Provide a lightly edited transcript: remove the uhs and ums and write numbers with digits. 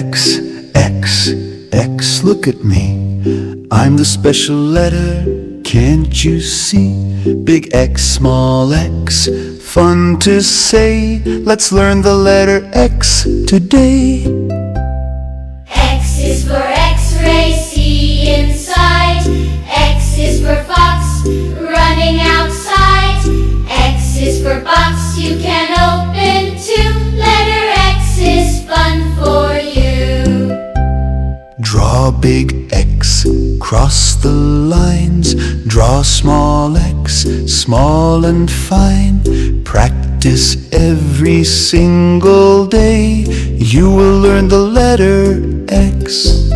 X, X, X, look at me. I'm the special letter, can't you see? Big X, small x, fun to say. Let's learn the letter X today. X is for X-ray, see inside. X is for fox, running outside. X is for box, you can open too. Letter X is fun for you. Draw big X, cross the lines. Draw small x, small and fine. Practice every single day. You will learn the letter X.